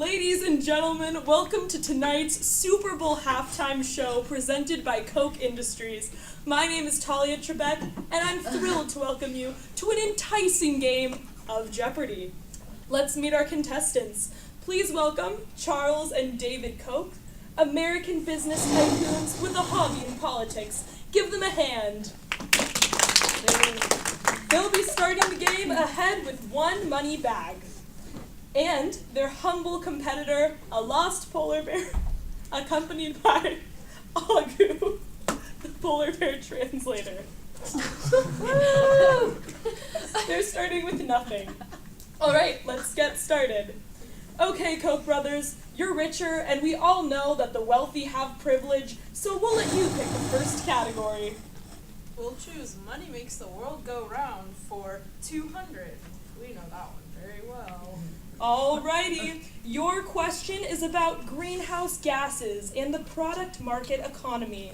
Ladies and gentlemen, welcome to tonight's Super Bowl halftime show presented by Koch Industries. My name is Talia Trebek, and I'm thrilled to welcome you to an enticing game of Jeopardy. Let's meet our contestants. Please welcome Charles and David Koch, American business tycoons with a hobby in politics. Give them a hand. They'll be starting the game ahead with one money bag. And their humble competitor, a lost polar bear, accompanied by Agu, the polar bear translator. They're starting with nothing. All right, let's get started. Okay, Koch brothers, you're richer, and we all know that the wealthy have privilege, so we'll let you pick the first category. We'll choose Money Makes the World Go Round for 200. We know that one very well. Alrighty, your question is about greenhouse gases and the product market economy.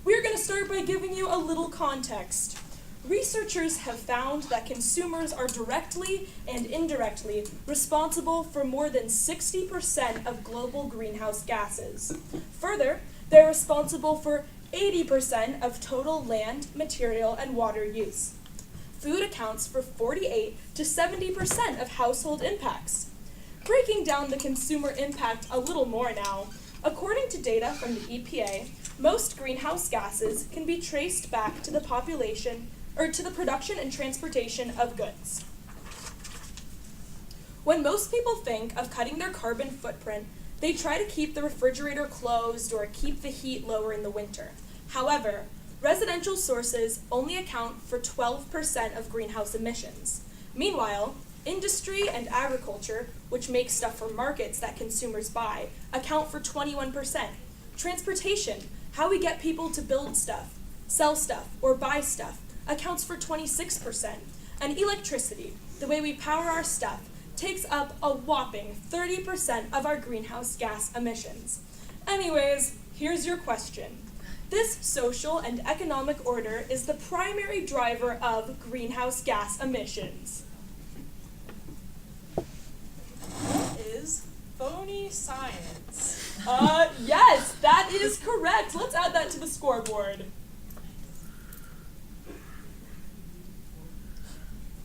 We're going to start by giving you a little context. Researchers have found that consumers are directly and indirectly responsible for more than 60% of global greenhouse gases. Further, they're responsible for 80% of total land, material, and water use. Food accounts for 48 to 70% of household impacts. Breaking down the consumer impact a little more now, according to data from the EPA, most greenhouse gases can be traced back to the population or to the production and transportation of goods. When most people think of cutting their carbon footprint, they try to keep the refrigerator closed or keep the heat lower in the winter. However, residential sources only account for 12% of greenhouse emissions. Meanwhile, industry and agriculture, which make stuff for markets that consumers buy, account for 21%. Transportation, how we get people to build stuff, sell stuff, or buy stuff, accounts for 26%. And electricity, the way we power our stuff, takes up a whopping 30% of our greenhouse gas emissions. Anyways, here's your question. This social and economic order is the primary driver of greenhouse gas emissions. What is phony science? Yes, that is correct. Let's add that to the scoreboard.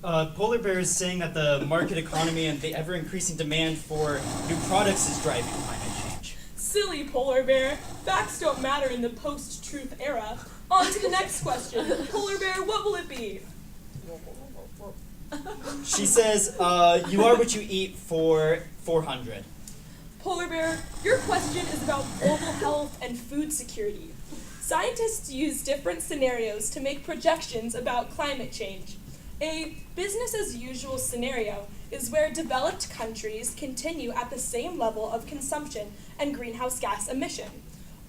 Polar Bear is saying that the market economy and the ever-increasing demand for new products is driving climate change. Silly Polar Bear. Facts don't matter in the post-truth era. On to the next question. Polar Bear, what will it be? She says, you are what you eat for 400. Polar Bear, your question is about global health and food security. Scientists use different scenarios to make projections about climate change. A business-as-usual scenario is where developed countries continue at the same level of consumption and greenhouse gas emission.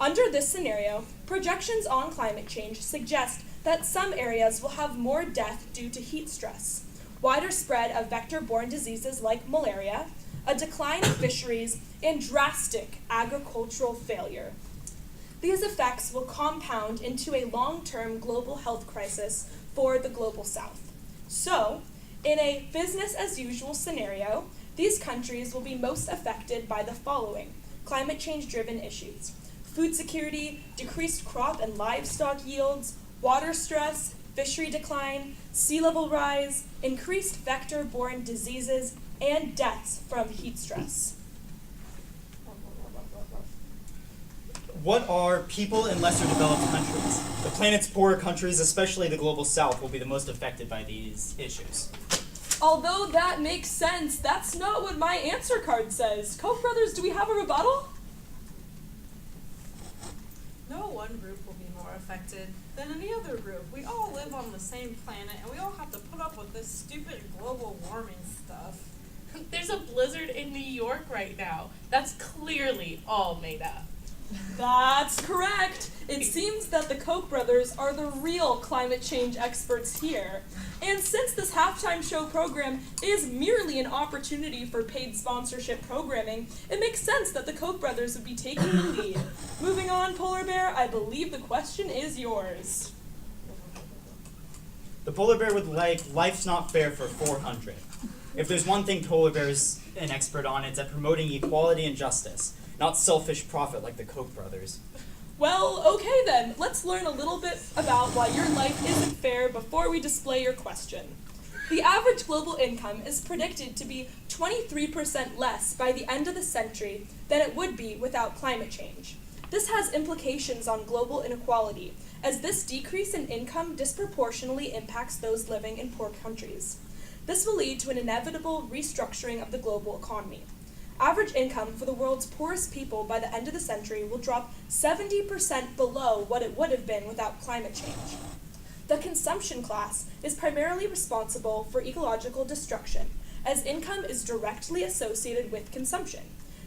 Under this scenario, projections on climate change suggest that some areas will have more death due to heat stress, wider spread of vector-borne diseases like malaria, a decline in fisheries, and drastic agricultural failure. These effects will compound into a long-term global health crisis for the global south. So, in a business-as-usual scenario, these countries will be most affected by the following climate change-driven issues: food security, decreased crop and livestock yields, water stress, fishery decline, sea level rise, increased vector-borne diseases, and deaths from heat stress. What are people in lesser developed countries? The planet's poorer countries, especially the global south, will be the most affected by these issues. Although that makes sense, that's not what my answer card says. Koch brothers, do we have a rebuttal? No one group will be more affected than any other group. We all live on the same planet, and we all have to put up with this stupid global warming stuff. There's a blizzard in New York right now. That's clearly all made up. That's correct. It seems that the Koch brothers are the real climate change experts here. And since this halftime show program is merely an opportunity for paid sponsorship programming, it makes sense that the Koch brothers would be taking the lead. Moving on, Polar Bear, I believe the question is yours. The polar bear would like Life's Not Fair for 400. If there's one thing Polar Bear is an expert on, it's at promoting equality and justice, not selfish profit like the Koch brothers. Well, okay then. Let's learn a little bit about why your life isn't fair before we display your question. The average global income is predicted to be 23% less by the end of the century than it would be without climate change. This has implications on global inequality, as this decrease in income disproportionately impacts those living in poor countries. This will lead to an inevitable restructuring of the global economy. Average income for the world's poorest people by the end of the century will drop 70% below what it would have been without climate change. The consumption class is primarily responsible for ecological destruction, as income is directly associated with consumption.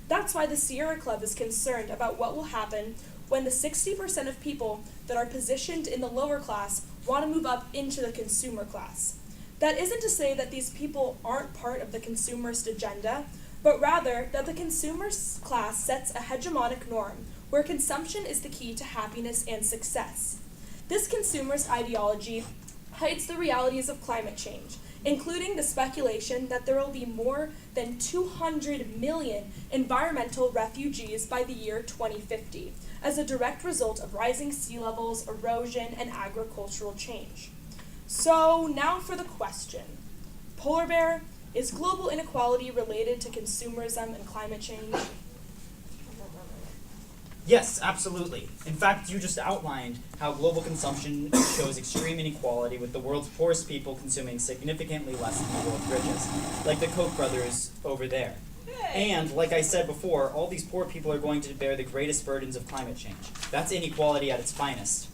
That's why the Sierra Club is concerned about what will happen when the 60% of people that are positioned in the lower class want to move up into the consumer class. That isn't to say that these people aren't part of the consumerist agenda, but rather that the consumer class sets a hegemonic norm where consumption is the key to happiness and success. This consumerist ideology hides the realities of climate change, including the speculation that there will be more than 200 million environmental refugees by the year 2050, as a direct result of rising sea levels, erosion, and agricultural change. So now for the question. Polar Bear, is global inequality related to consumerism and climate change? Yes, absolutely. In fact, you just outlined how global consumption shows extreme inequality, with the world's poorest people consuming significantly less than the world's richest, like the Koch brothers over there. And, like I said before, all these poor people are going to bear the greatest burdens of climate change. That's inequality at its finest.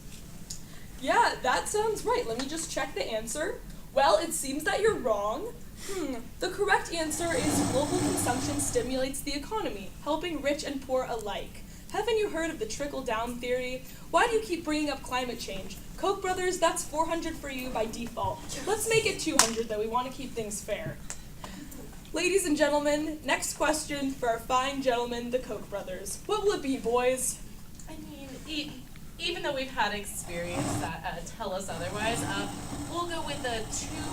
Yeah, that sounds right. Let me just check the answer. Well, it seems that you're wrong. The correct answer is global consumption stimulates the economy, helping rich and poor alike. Haven't you heard of the trickle-down theory? Why do you keep bringing up climate change? Koch brothers, that's 400 for you by default. Let's make it 200 though, we want to keep things fair. Ladies and gentlemen, next question for our fine gentlemen, the Koch brothers. What will it be, boys? I mean, even though we've had experience that tell us otherwise, we'll go with the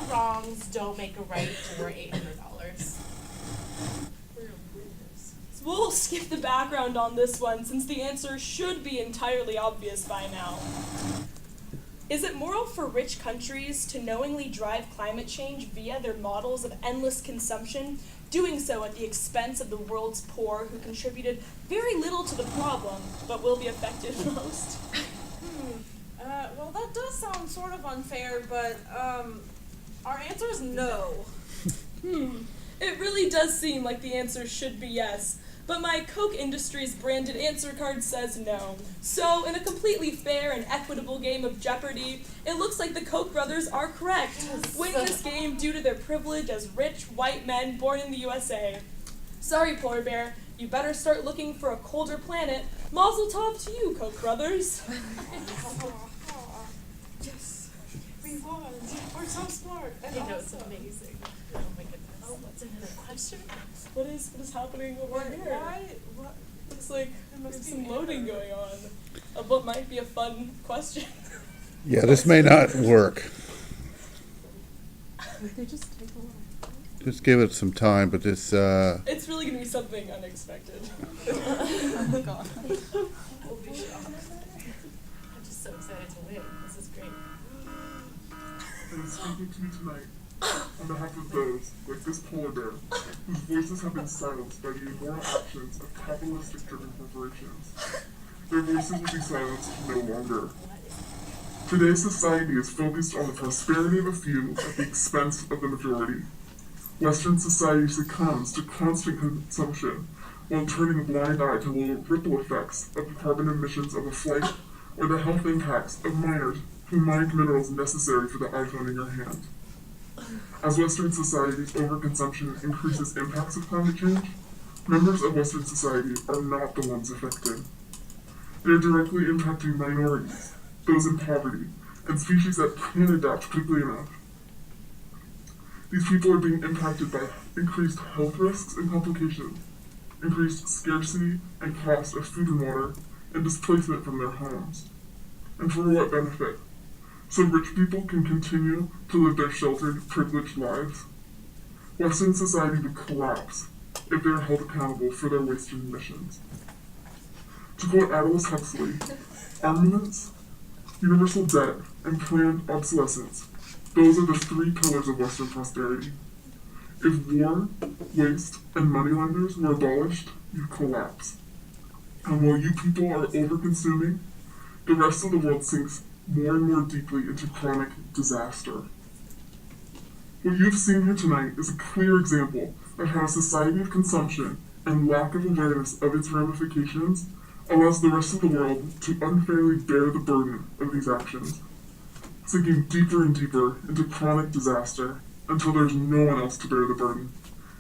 2 wrongs don't make a right for $800. We'll skip the background on this one since the answer should be entirely obvious by now. Is it moral for rich countries to knowingly drive climate change via their models of endless consumption, doing so at the expense of the world's poor who contributed very little to the problem but will be affected most? Well, that does sound sort of unfair, but our answer is no. It really does seem like the answer should be yes, but my Koch Industries branded answer card says no. So, in a completely fair and equitable game of Jeopardy, it looks like the Koch brothers are correct, winning this game due to their privilege as rich white men born in the USA. Sorry, Polar Bear, you better start looking for a colder planet. Mazel tov to you, Koch brothers. Yes, we won. We're so smart. And I know, it's awesome. amazing. Oh my goodness. Oh, what's another question? What is happening over here? Why? What? Looks like There must there's be some an loading error. going on of what might be a fun question. Yeah, this may not work. They just take a while. Just give it some time, but this, It's really going to be something unexpected. Oh God. I'm just so excited to win. This is great. And speaking to you tonight, on behalf of those, like this polar bear, whose voices have been silenced by the immoral actions of capitalistic-driven corporations. Their voices will be silenced no longer. Today's society is focused on the prosperity of a few at the expense of the majority. Western society succumbs to constant consumption while turning a blind eye to the ripple effects of the carbon emissions of a flight or the health impacts of miners who mined minerals necessary for the iPhone in your hand. As Western society's overconsumption increases impacts of climate change, members of Western society are not the ones affected. They are directly impacting minorities, those in poverty, and species that can't adapt quickly enough. These people are being impacted by increased health risks and complications, increased scarcity and cost of food and water, and displacement from their homes. And for what benefit? So rich people can continue to live their sheltered, privileged lives. Western society would collapse if they are held accountable for their wasted emissions. To quote Aldous Huxley, armaments, universal debt, and planned obsolescence, those are the three pillars of Western prosperity. If war, waste, and moneylenders were abolished, you'd collapse. And while you people are over-consuming, the rest of the world sinks more and more deeply into chronic disaster. What you've seen here tonight is a clear example of how a society of consumption and lack of awareness of its ramifications allows the rest of the world to unfairly bear the burden of these actions, sinking deeper and deeper into chronic disaster until there's no one else to bear the burden,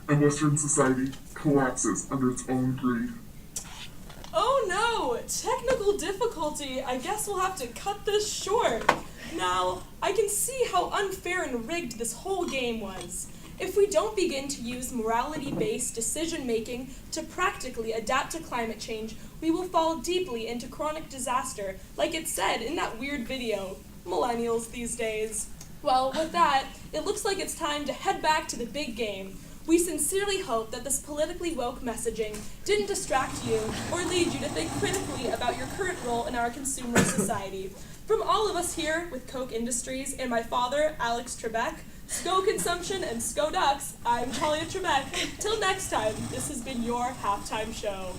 and Western society collapses under its own greed. Oh no! Technical difficulty! I guess we'll have to cut this short. Now, I can see how unfair and rigged this whole game was. If we don't begin to use morality-based decision-making to practically adapt to climate change, we will fall deeply into chronic disaster, like it said in that weird video. Millennials these days. Well, with that, it looks like it's time to head back to the big game. We sincerely hope that this politically woke messaging didn't distract you or lead you to think critically about your current role in our consumer society. From all of us here with Koch Industries and my father, Alex Trebek, SCO Consumption and SCO Ducks, I'm Talia Trebek. Till next time, this has been your halftime show.